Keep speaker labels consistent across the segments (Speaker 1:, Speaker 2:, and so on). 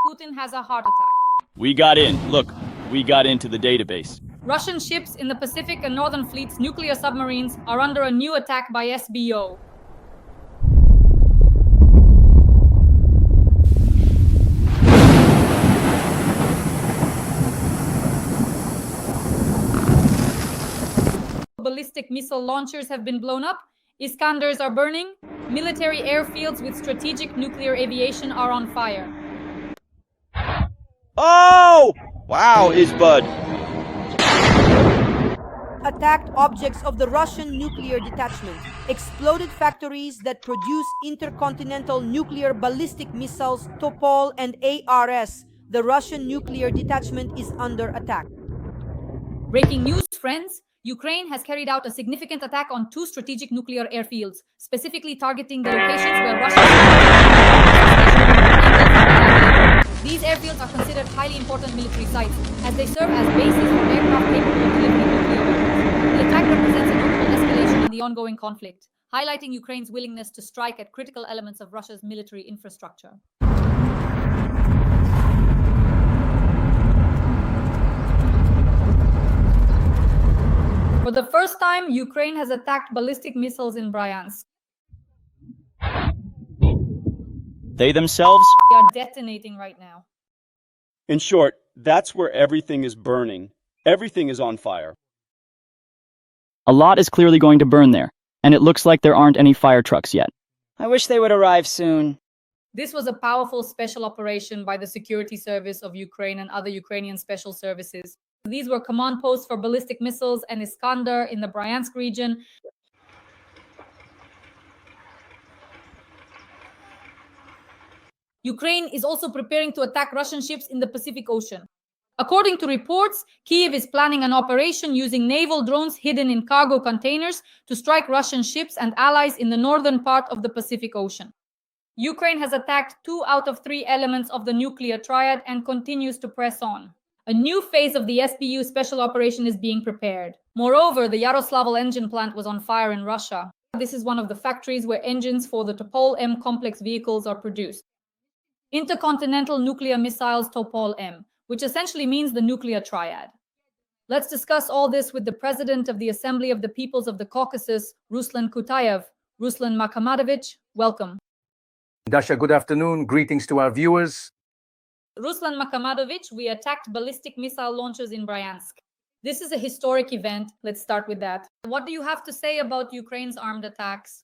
Speaker 1: Putin has a heart attack.
Speaker 2: We got in. Look, we got into the database.
Speaker 1: Russian ships in the Pacific and Northern Fleet's nuclear submarines are under a new attack by SBO. Ballistic missile launchers have been blown up, Iskanders are burning, military airfields with strategic nuclear aviation are on fire.
Speaker 2: Oh! Wow, Isbud.
Speaker 3: Attacked objects of the Russian nuclear detachment, exploded factories that produce intercontinental nuclear ballistic missiles Topol and ARS. The Russian nuclear detachment is under attack.
Speaker 1: Breaking news, friends. Ukraine has carried out a significant attack on 2 strategic nuclear airfields, specifically targeting the locations where Russia. These airfields are considered highly important military sites, as they serve as bases for aircraft capable of delivering nuclear weapons. The attack represents a notable escalation in the ongoing conflict, highlighting Ukraine's willingness to strike at critical elements of Russia's military infrastructure. For the first time, Ukraine has attacked ballistic missiles in Bryansk.
Speaker 2: They themselves?
Speaker 1: They are detonating right now.
Speaker 4: In short, that's where everything is burning. Everything is on fire.
Speaker 5: A lot is clearly going to burn there, and it looks like there aren't any fire trucks yet.
Speaker 6: I wish they would arrive soon.
Speaker 1: This was a powerful special operation by the Security Service of Ukraine and other Ukrainian special services. These were command posts for ballistic missiles and Iskander in the Bryansk region. Ukraine is also preparing to attack Russian ships in the Pacific Ocean. According to reports, Kyiv is planning an operation using naval drones hidden in cargo containers to strike Russian ships and allies in the northern part of the Pacific Ocean. Ukraine has attacked 2 out of 3 elements of the nuclear triad and continues to press on. A new phase of the SBU special operation is being prepared. Moreover, the Yaroslavl engine plant was on fire in Russia. This is one of the factories where engines for the Topol M complex vehicles are produced. Intercontinental nuclear missiles Topol M, which essentially means the nuclear triad. Let's discuss all this with the President of the Assembly of the Peoples of the Caucasus, Ruslan Kutaev. Ruslan Makamatovich, welcome.
Speaker 7: Dasha, good afternoon. Greetings to our viewers.
Speaker 1: Ruslan Makamatovich, we attacked ballistic missile launchers in Bryansk. This is a historic event. Let's start with that. What do you have to say about Ukraine's armed attacks?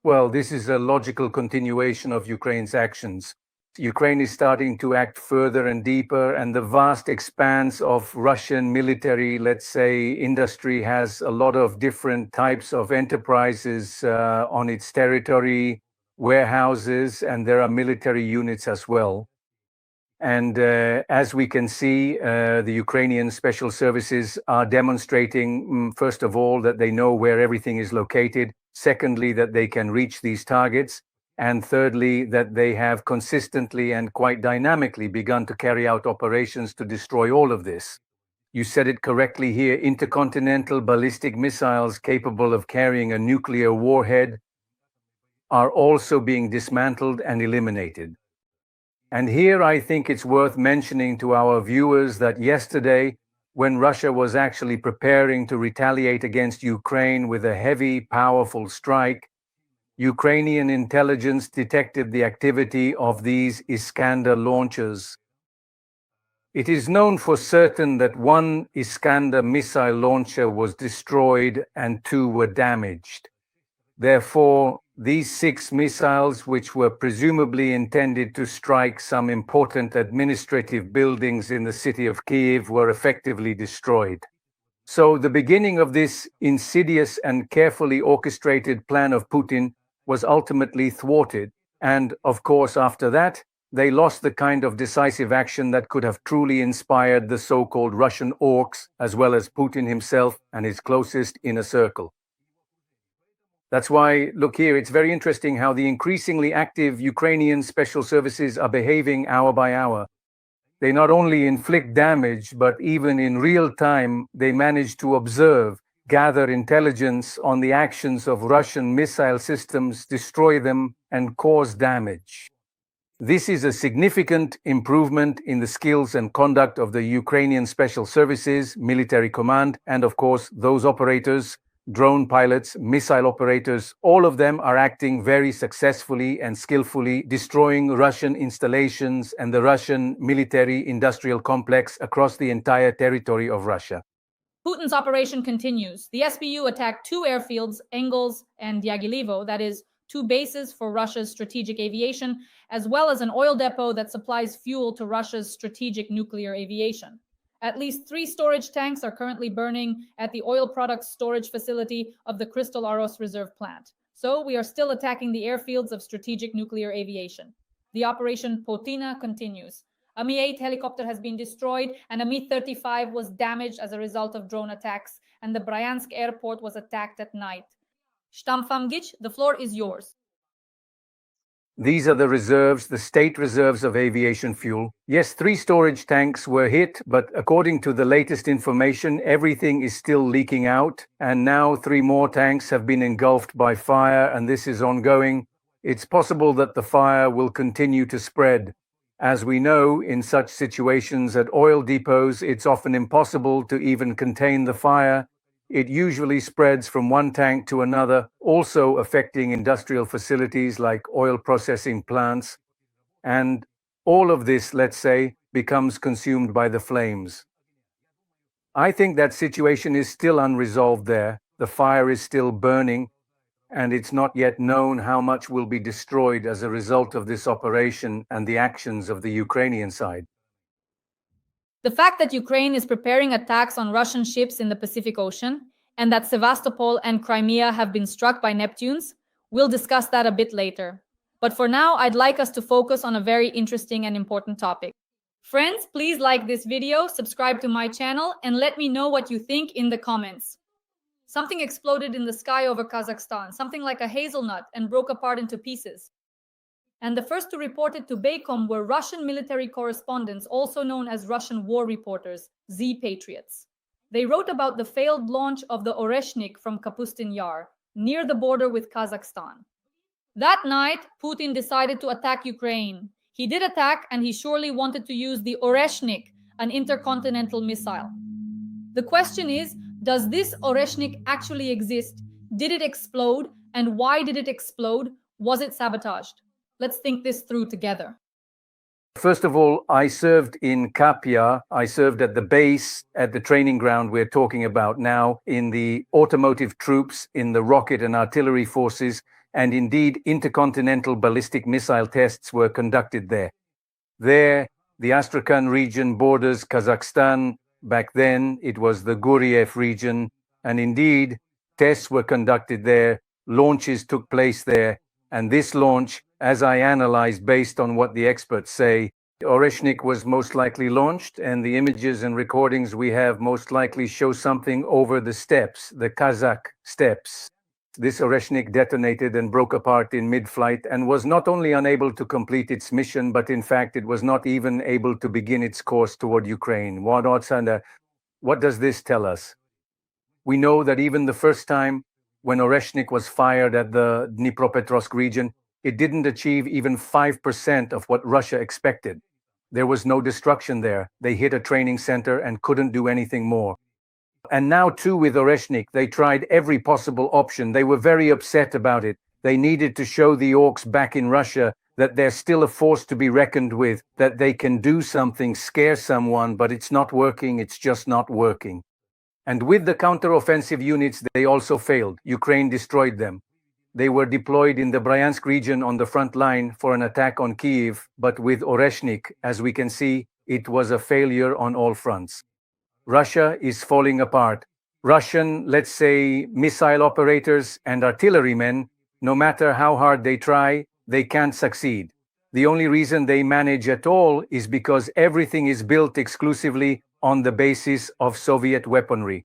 Speaker 7: Well, this is a logical continuation of Ukraine's actions. Ukraine is starting to act further and deeper, and the vast expanse of Russian military, let's say, industry has a lot of different types of enterprises on its territory, warehouses, and there are military units as well. And as we can see, the Ukrainian special services are demonstrating, first of all, that they know where everything is located. Secondly, that they can reach these targets. And thirdly, that they have consistently and quite dynamically begun to carry out operations to destroy all of this. You said it correctly here, intercontinental ballistic missiles capable of carrying a nuclear warhead are also being dismantled and eliminated. And here I think it's worth mentioning to our viewers that yesterday, when Russia was actually preparing to retaliate against Ukraine with a heavy, powerful strike, Ukrainian intelligence detected the activity of these Iskander launchers. It is known for certain that 1 Iskander missile launcher was destroyed and 2 were damaged. Therefore, these 6 missiles, which were presumably intended to strike some important administrative buildings in the city of Kyiv, were effectively destroyed. So the beginning of this insidious and carefully orchestrated plan of Putin was ultimately thwarted. And of course, after that, they lost the kind of decisive action that could have truly inspired the so-called Russian orcs, as well as Putin himself and his closest inner circle. That's why, look here, it's very interesting how the increasingly active Ukrainian special services are behaving hour by hour. They not only inflict damage, but even in real time, they manage to observe, gather intelligence on the actions of Russian missile systems, destroy them, and cause damage. This is a significant improvement in the skills and conduct of the Ukrainian Special Services, Military Command, and of course, those operators, drone pilots, missile operators, all of them are acting very successfully and skillfully, destroying Russian installations and the Russian military-industrial complex across the entire territory of Russia.
Speaker 1: Putin's operation continues. The SBU attacked two airfields, Engels and Diaghilevo, that is, two bases for Russia's strategic aviation, as well as an oil depot that supplies fuel to Russia's strategic nuclear aviation. At least 3 storage tanks are currently burning at the oil products storage facility of the Crystal Aros Reserve Plant. So we are still attacking the airfields of strategic nuclear aviation. The Operation Potina continues. A Mi-8 helicopter has been destroyed and a Mi-35 was damaged as a result of drone attacks, and the Bryansk airport was attacked at night. Stammfamgic, the floor is yours.
Speaker 7: These are the reserves, the state reserves of aviation fuel. Yes, 3 storage tanks were hit, but according to the latest information, everything is still leaking out, and now 3 more tanks have been engulfed by fire, and this is ongoing. It's possible that the fire will continue to spread. As we know, in such situations at oil depots, it's often impossible to even contain the fire. It usually spreads from one tank to another, also affecting industrial facilities like oil processing plants. And all of this, let's say, becomes consumed by the flames. I think that situation is still unresolved there. The fire is still burning, and it's not yet known how much will be destroyed as a result of this operation and the actions of the Ukrainian side.
Speaker 1: The fact that Ukraine is preparing attacks on Russian ships in the Pacific Ocean and that Sevastopol and Crimea have been struck by Neptunes, we'll discuss that a bit later. But for now, I'd like us to focus on a very interesting and important topic. Friends, please like this video, subscribe to my channel, and let me know what you think in the comments. Something exploded in the sky over Kazakhstan, something like a hazelnut, and broke apart into pieces. And the first to report it to Baycom were Russian military correspondents, also known as Russian war reporters, Z-Patriots. They wrote about the failed launch of the Oreshnik from Kapustin Yar, near the border with Kazakhstan. That night, Putin decided to attack Ukraine. He did attack, and he surely wanted to use the Oreshnik, an intercontinental missile. The question is, does this Oreshnik actually exist? Did it explode? And why did it explode? Was it sabotaged? Let's think this through together.
Speaker 7: First of all, I served in Kapia. I served at the base, at the training ground we're talking about now, in the automotive troops, in the rocket and artillery forces, and indeed intercontinental ballistic missile tests were conducted there. There, the Astrakhan region borders Kazakhstan. Back then, it was the Guriev region, and indeed, tests were conducted there, launches took place there, and this launch, as I analyzed based on what the experts say, Oreshnik was most likely launched, and the images and recordings we have most likely show something over the steppes, the Kazakh steppes. This Oreshnik detonated and broke apart in mid-flight and was not only unable to complete its mission, but in fact it was not even able to begin its course toward Ukraine. What does this tell us? We know that even the first time when Oreshnik was fired at the Dnipropetrovsk region, it didn't achieve even 5% of what Russia expected. There was no destruction there. They hit a training center and couldn't do anything more. And now too with Oreshnik, they tried every possible option. They were very upset about it. They needed to show the orcs back in Russia that they're still a force to be reckoned with, that they can do something, scare someone, but it's not working, it's just not working. And with the counter-offensive units, they also failed. Ukraine destroyed them. They were deployed in the Bryansk region on the front line for an attack on Kyiv, but with Oreshnik, as we can see, it was a failure on all fronts. Russia is falling apart. Russian, let's say, missile operators and artillerymen, no matter how hard they try, they can't succeed. The only reason they manage at all is because everything is built exclusively on the basis of Soviet weaponry.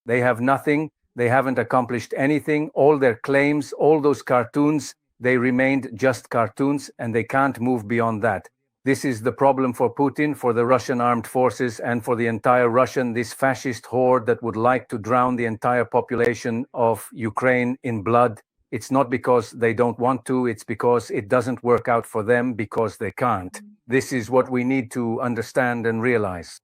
Speaker 7: They have nothing, they haven't accomplished anything, all their claims, all those cartoons, they remained just cartoons and they can't move beyond that. This is the problem for Putin, for the Russian armed forces, and for the entire Russian, this fascist horde that would like to drown the entire population of Ukraine in blood, It's not because they don't want to, it's because it doesn't work out for them because they can't. This is what we need to understand and realize.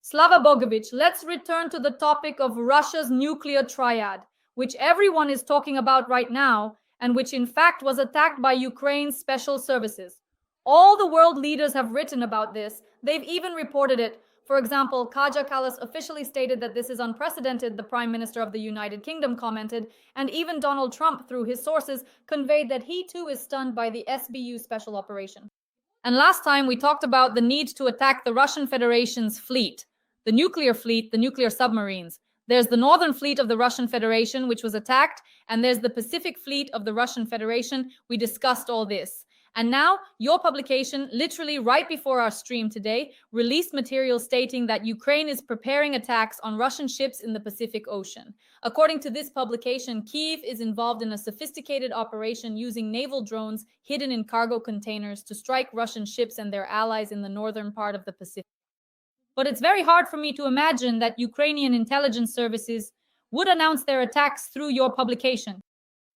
Speaker 1: Slava Bogovic, let's return to the topic of Russia's nuclear triad, which everyone is talking about right now, and which in fact was attacked by Ukraine's special services. All the world leaders have written about this. They've even reported it. For example, Kaja Kallas officially stated that this is unprecedented, the Prime Minister of the United Kingdom commented, and even Donald Trump, through his sources, conveyed that he too is stunned by the SBU special operation. And last time we talked about the need to attack the Russian Federation's fleet, the nuclear submarines. There's the Northern Fleet of the Russian Federation, which was attacked, and there's the Pacific Fleet of the Russian Federation. We discussed all this. And now, your publication, literally right before our stream today, released material stating that Ukraine is preparing attacks on Russian ships in the Pacific Ocean. According to this publication, Kyiv is involved in a sophisticated operation using naval drones hidden in cargo containers to strike Russian ships and their allies in the northern part of the Pacific. But it's very hard for me to imagine that Ukrainian intelligence services would announce their attacks through your publication.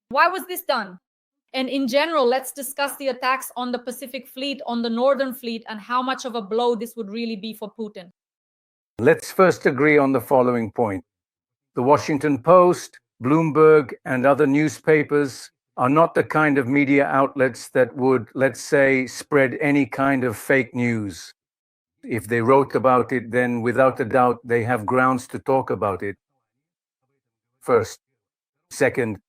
Speaker 1: Why was this done? And in general, let's discuss the attacks on the Pacific Fleet, on the Northern Fleet, and how much of a blow this would really be for Putin.
Speaker 7: Let's first agree on the following point. The Washington Post, Bloomberg, and other newspapers are not the kind of media outlets that would, let's say, spread any kind of fake news. If they wrote about it, then without a doubt, they have grounds to talk about it. First. Second,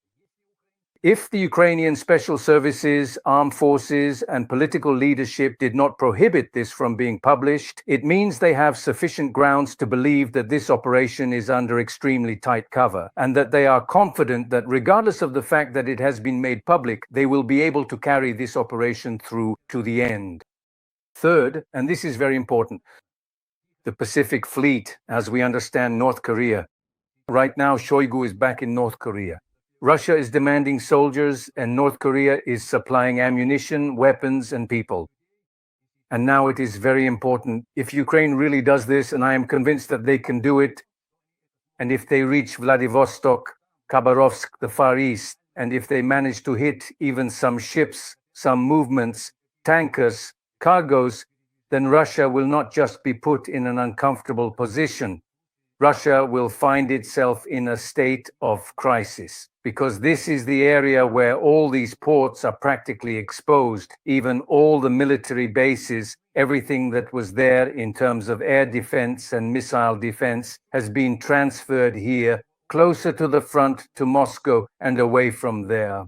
Speaker 7: if the Ukrainian special services, armed forces, and political leadership did not prohibit this from being published, it means they have sufficient grounds to believe that this operation is under extremely tight cover, and that they are confident that regardless of the fact that it has been made public, they will be able to carry this operation through to the end. Third, and this is very important, the Pacific Fleet, as we understand North Korea. Right now, Shoigu is back in North Korea. Russia is demanding soldiers, and North Korea is supplying ammunition, weapons, and people. And now it is very important, if Ukraine really does this, and I am convinced that they can do it, and if they reach Vladivostok, Khabarovsk, the Far East, and if they manage to hit even some ships, some movements, tankers, cargoes, then Russia will not just be put in an uncomfortable position. Russia will find itself in a state of crisis, because this is the area where all these ports are practically exposed, even all the military bases, everything that was there in terms of air defense and missile defense has been transferred here, closer to the front, to Moscow, and away from there.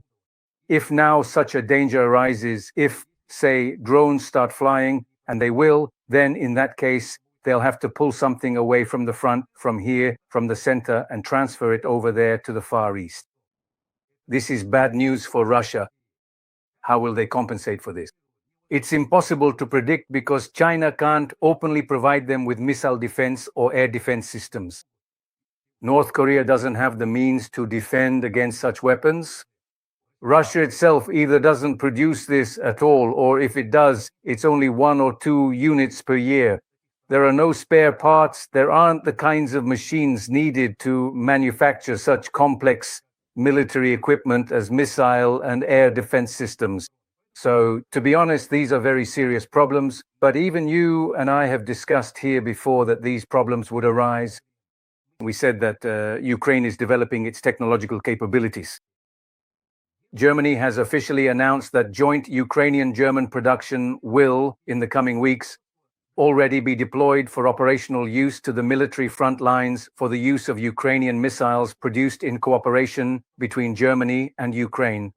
Speaker 7: If now such a danger arises, if, say, drones start flying, and they will, then in that case, they'll have to pull something away from the front, from here, from the center, and transfer it over there to the Far East. This is bad news for Russia. How will they compensate for this? It's impossible to predict because China can't openly provide them with missile defense or air defense systems. North Korea doesn't have the means to defend against such weapons. Russia itself either doesn't produce this at all, or if it does, it's only 1 or 2 units per year. There are no spare parts. There aren't the kinds of machines needed to manufacture such complex military equipment as missile and air defense systems. So, to be honest, these are very serious problems. But even you and I have discussed here before that these problems would arise. We said that Ukraine is developing its technological capabilities. Germany has officially announced that joint Ukrainian-German production will, in the coming weeks, already be deployed for operational use to the military front lines for the use of Ukrainian missiles produced in cooperation between Germany and Ukraine.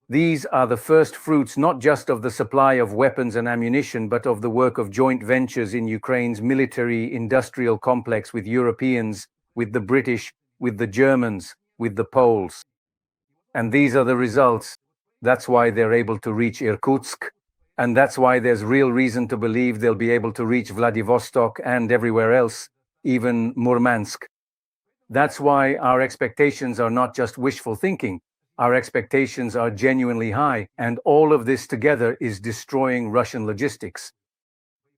Speaker 7: These are the first fruits not just of the supply of weapons and ammunition, but of the work of joint ventures in Ukraine's military-industrial complex with Europeans, with the British, with the Germans, with the Poles. And these are the results. That's why they're able to reach Irkutsk. And that's why there's real reason to believe they'll be able to reach Vladivostok and everywhere else, even Murmansk. That's why our expectations are not just wishful thinking. Our expectations are genuinely high, and all of this together is destroying Russian logistics.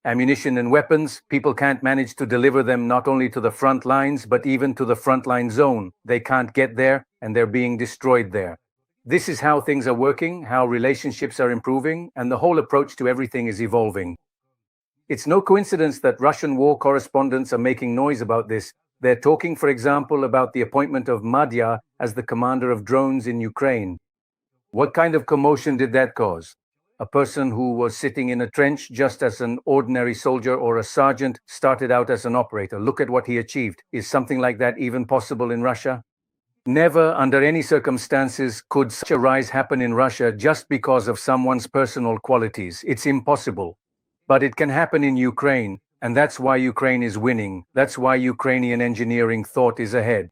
Speaker 7: Ammunition and weapons, people can't manage to deliver them not only to the front lines, but even to the frontline zone. They can't get there, and they're being destroyed there. This is how things are working, how relationships are improving, and the whole approach to everything is evolving. It's no coincidence that Russian war correspondents are making noise about this. They're talking, for example, about the appointment of Madya as the commander of drones in Ukraine. What kind of commotion did that cause? A person who was sitting in a trench just as an ordinary soldier or a sergeant started out as an operator. Look at what he achieved. Is something like that even possible in Russia? Never, under any circumstances, could such a rise happen in Russia just because of someone's personal qualities. It's impossible. But it can happen in Ukraine, and that's why Ukraine is winning. That's why Ukrainian engineering thought is ahead.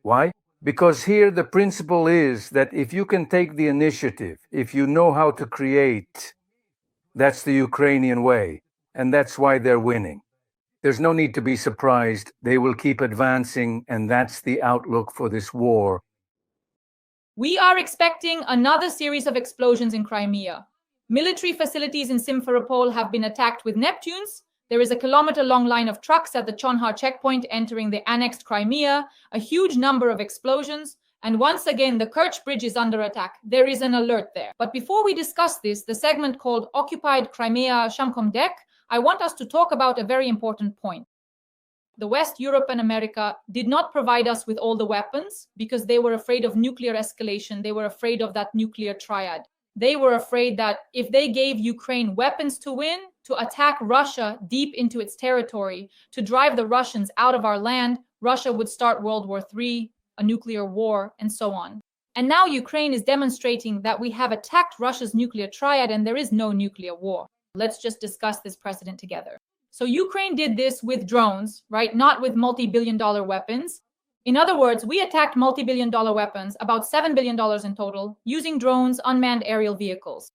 Speaker 7: Why? Because here the principle is that if you can take the initiative, if you know how to create, that's the Ukrainian way, and that's why they're winning. There's no need to be surprised. They will keep advancing, and that's the outlook for this war.
Speaker 1: We are expecting another series of explosions in Crimea. Military facilities in Simferopol have been attacked with Neptunes. There is a kilometer-long line of trucks at the Chonhar checkpoint entering the annexed Crimea, a huge number of explosions, and once again the Kerch Bridge is under attack. There is an alert there. But before we discuss this, the segment called Occupied Crimea Shamkomdek, I want us to talk about a very important point. The West, Europe, and America did not provide us with all the weapons because they were afraid of nuclear escalation. They were afraid of that nuclear triad. They were afraid that if they gave Ukraine weapons to win, to attack Russia deep into its territory, to drive the Russians out of our land, Russia would start World War III, a nuclear war, and so on. And now Ukraine is demonstrating that we have attacked Russia's nuclear triad and there is no nuclear war. Let's just discuss this precedent together. So Ukraine did this with drones, right? Not with multi-billion-dollar weapons. In other words, we attacked multi-billion-dollar weapons, about $7 billion in total, using drones, unmanned aerial vehicles.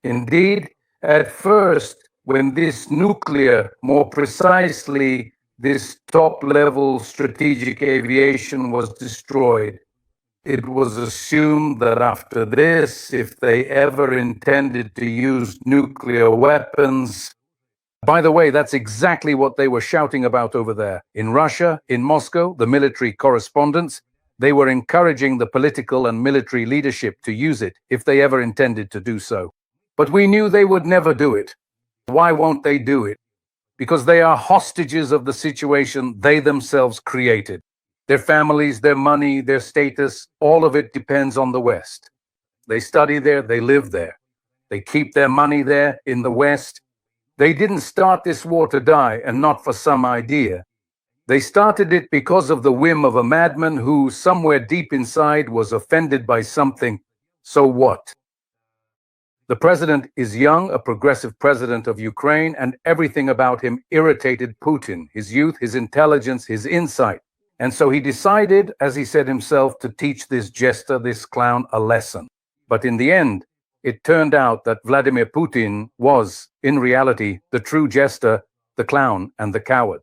Speaker 7: Indeed, at first, when this nuclear, more precisely, this top-level strategic aviation was destroyed, it was assumed that after this, if they ever intended to use nuclear weapons. By the way, that's exactly what they were shouting about over there. In Russia, in Moscow, the military correspondents, they were encouraging the political and military leadership to use it if they ever intended to do so. But we knew they would never do it. Why won't they do it? Because they are hostages of the situation they themselves created. Their families, their money, their status, all of it depends on the West. They study there, they live there. They keep their money there in the West. They didn't start this war to die and not for some idea. They started it because of the whim of a madman who, somewhere deep inside, was offended by something. So what? The president is young, a progressive president of Ukraine, and everything about him irritated Putin, his youth, his intelligence, his insight. And so he decided, as he said himself, to teach this jester, this clown, a lesson. But in the end, it turned out that Vladimir Putin was, in reality, the true jester, the clown, and the coward.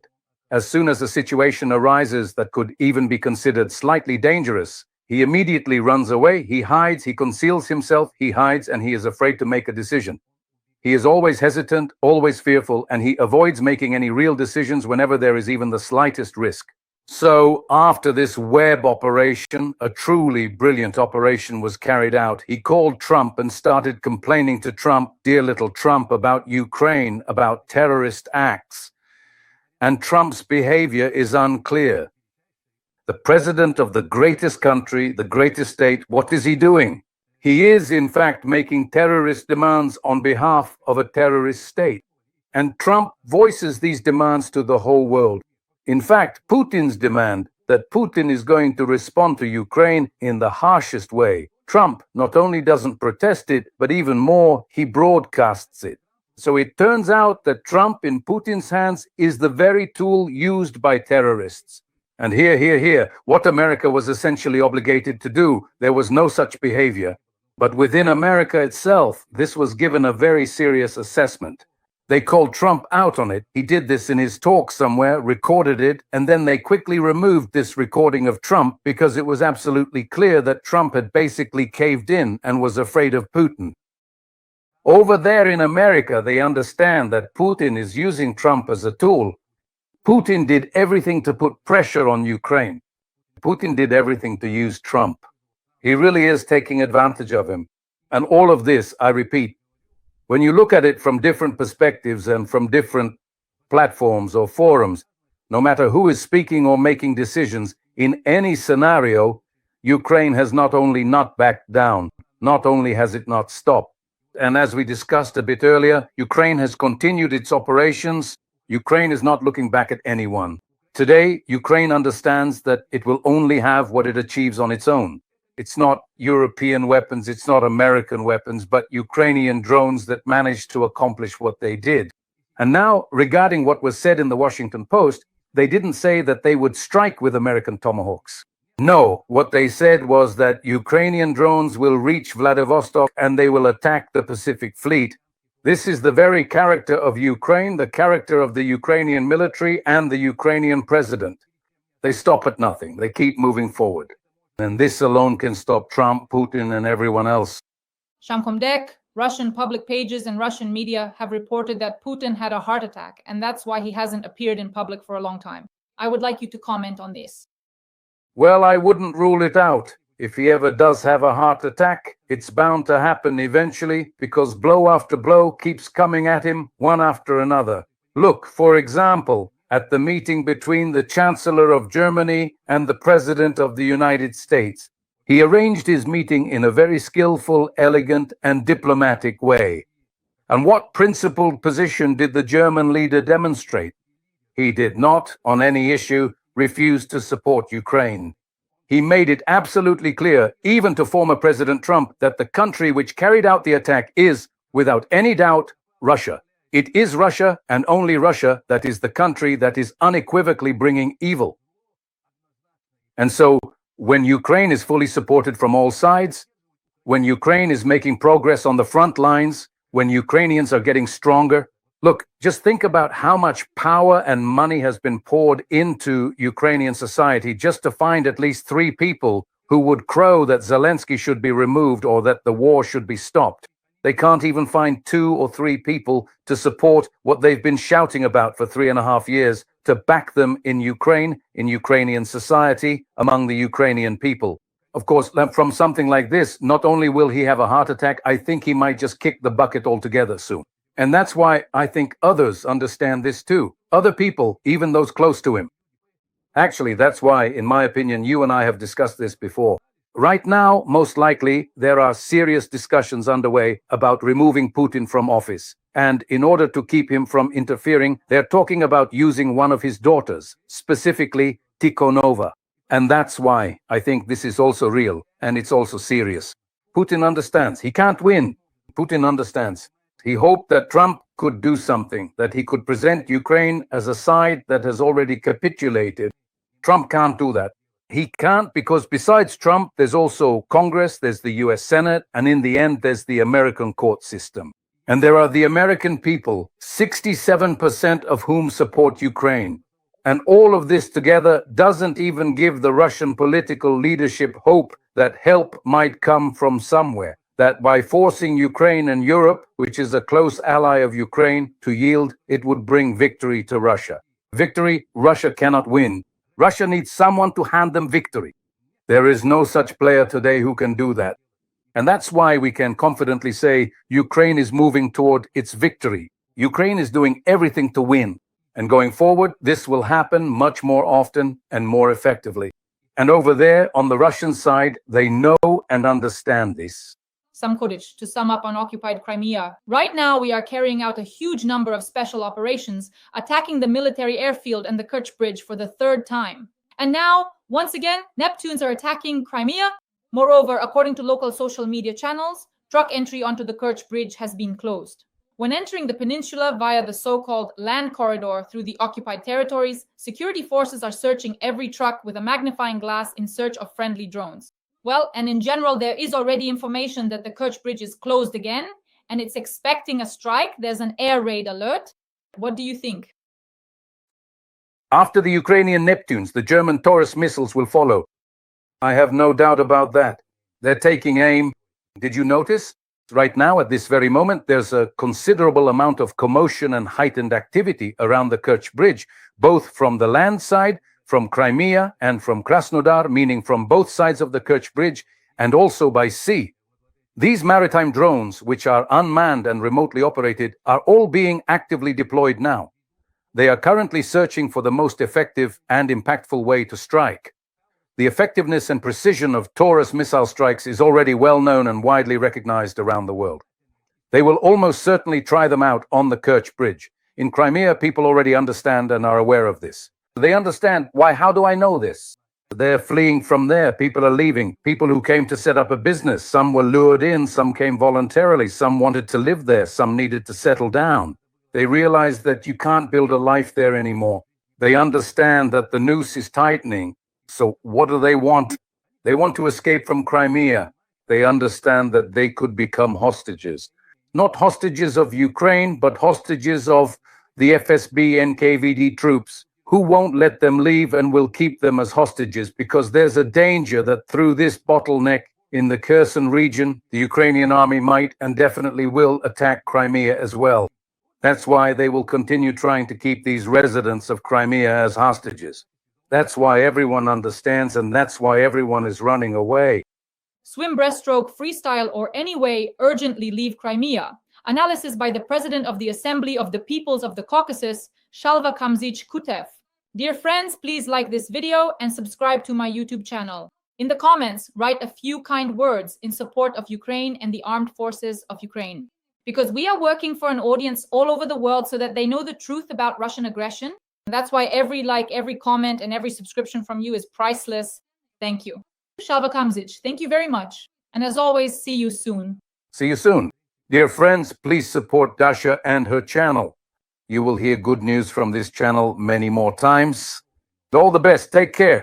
Speaker 7: As soon as a situation arises that could even be considered slightly dangerous, he immediately runs away, he hides, he conceals himself, he hides, and he is afraid to make a decision. He is always hesitant, always fearful, and he avoids making any real decisions whenever there is even the slightest risk. So, after this web operation, a truly brilliant operation was carried out, he called Trump and started complaining to Trump, dear little Trump, about Ukraine, about terrorist acts. And Trump's behavior is unclear. The president of the greatest country, the greatest state, what is he doing? He is, in fact, making terrorist demands on behalf of a terrorist state. And Trump voices these demands to the whole world. In fact, Putin's demand that Putin is going to respond to Ukraine in the harshest way. Trump not only doesn't protest it, but even more, he broadcasts it. So it turns out that Trump in Putin's hands is the very tool used by terrorists. And here, what America was essentially obligated to do, there was no such behavior. But within America itself, this was given a very serious assessment. They called Trump out on it. He did this in his talk somewhere, recorded it, and then they quickly removed this recording of Trump because it was absolutely clear that Trump had basically caved in and was afraid of Putin. Over there in America, they understand that Putin is using Trump as a tool. Putin did everything to put pressure on Ukraine. Putin did everything to use Trump. He really is taking advantage of him. And all of this, I repeat, when you look at it from different perspectives and from different platforms or forums, no matter who is speaking or making decisions, in any scenario, Ukraine has not only not backed down, not only has it not stopped. And as we discussed a bit earlier, Ukraine has continued its operations. Ukraine is not looking back at anyone. Today, Ukraine understands that it will only have what it achieves on its own. It's not European weapons, it's not American weapons, but Ukrainian drones that managed to accomplish what they did. And now, regarding what was said in the Washington Post, they didn't say that they would strike with American Tomahawks. No, what they said was that Ukrainian drones will reach Vladivostok and they will attack the Pacific Fleet. This is the very character of Ukraine, the character of the Ukrainian military and the Ukrainian president. They stop at nothing. They keep moving forward. And this alone can stop Trump, Putin, and everyone else.
Speaker 1: Shamkomdek, Russian public pages and Russian media have reported that Putin had a heart attack, and that's why he hasn't appeared in public for a long time. I would like you to comment on this.
Speaker 7: Well, I wouldn't rule it out. If he ever does have a heart attack, it's bound to happen eventually because blow after blow keeps coming at him, one after another. Look, for example, at the meeting between the Chancellor of Germany and the President of the United States. He arranged his meeting in a very skillful, elegant, and diplomatic way. And what principled position did the German leader demonstrate? He did not, on any issue, refuse to support Ukraine. He made it absolutely clear, even to former President Trump, that the country which carried out the attack is, without any doubt, Russia. It is Russia, and only Russia, that is the country that is unequivocally bringing evil. And so, when Ukraine is fully supported from all sides, when Ukraine is making progress on the front lines, when Ukrainians are getting stronger, look, just think about how much power and money has been poured into Ukrainian society just to find at least 3 people who would crow that Zelensky should be removed or that the war should be stopped. They can't even find 2 or 3 people to support what they've been shouting about for 3.5 years, to back them in Ukraine, in Ukrainian society, among the Ukrainian people. Of course, from something like this, not only will he have a heart attack, I think he might just kick the bucket altogether soon. And that's why I think others understand this too. Other people, even those close to him. Actually, that's why, in my opinion, you and I have discussed this before. Right now, most likely, there are serious discussions underway about removing Putin from office. And in order to keep him from interfering, they're talking about using one of his daughters, specifically Tikhonova. And that's why I think this is also real, and it's also serious. Putin understands. He can't win. Putin understands. He hoped that Trump could do something, that he could present Ukraine as a side that has already capitulated. Trump can't do that. He can't because besides Trump, there's also Congress, there's the US Senate, and in the end, there's the American court system. And there are the American people, 67% of whom support Ukraine. And all of this together doesn't even give the Russian political leadership hope that help might come from somewhere. That by forcing Ukraine and Europe, which is a close ally of Ukraine, to yield, it would bring victory to Russia. Victory, Russia cannot win. Russia needs someone to hand them victory. There is no such player today who can do that. And that's why we can confidently say Ukraine is moving toward its victory. Ukraine is doing everything to win. And going forward, this will happen much more often and more effectively. And over there, on the Russian side, they know and understand this.
Speaker 1: Samkodic, to sum up on occupied Crimea, right now we are carrying out a huge number of special operations, attacking the military airfield and the Kerch Bridge for the 3rd time. And now, once again, Neptunes are attacking Crimea. Moreover, according to local social media channels, truck entry onto the Kerch Bridge has been closed. When entering the peninsula via the so-called land corridor through the occupied territories, security forces are searching every truck with a magnifying glass in search of friendly drones. Well, and in general, there is already information that the Kerch Bridge is closed again, and it's expecting a strike. There's an air raid alert. What do you think?
Speaker 7: After the Ukrainian Neptunes, the German Taurus missiles will follow. I have no doubt about that. They're taking aim. Did you notice? Right now, at this very moment, there's a considerable amount of commotion and heightened activity around the Kerch Bridge, both from the land side, from Crimea and from Krasnodar, meaning from both sides of the Kerch Bridge, and also by sea. These maritime drones, which are unmanned and remotely operated, are all being actively deployed now. They are currently searching for the most effective and impactful way to strike. The effectiveness and precision of Taurus missile strikes is already well known and widely recognized around the world. They will almost certainly try them out on the Kerch Bridge. In Crimea, people already understand and are aware of this. They understand why. How do I know this? They're fleeing from there. People are leaving. People who came to set up a business. Some were lured in. Some came voluntarily. Some wanted to live there. Some needed to settle down. They realized that you can't build a life there anymore. They understand that the noose is tightening. So what do they want? They want to escape from Crimea. They understand that they could become hostages. Not hostages of Ukraine, but hostages of the FSB NKVD troops, who won't let them leave and will keep them as hostages, because there's a danger that through this bottleneck in the Kherson region, the Ukrainian army might and definitely will attack Crimea as well. That's why they will continue trying to keep these residents of Crimea as hostages. That's why everyone understands, and that's why everyone is running away.
Speaker 1: Swim, breaststroke, freestyle, or any way, urgently leave Crimea. Analysis by the President of the Assembly of the Peoples of the Caucasus, Ruslan Kutaev. Dear friends, please like this video and subscribe to my YouTube channel. In the comments, write a few kind words in support of Ukraine and the armed forces of Ukraine. Because we are working for an audience all over the world so that they know the truth about Russian aggression. That's why every like, every comment, and every subscription from you is priceless. Thank you. Ruslan, thank you very much. And as always, see you soon.
Speaker 7: See you soon. Dear friends, please support Dasha and her channel. You will hear good news from this channel many more times. All the best. Take care.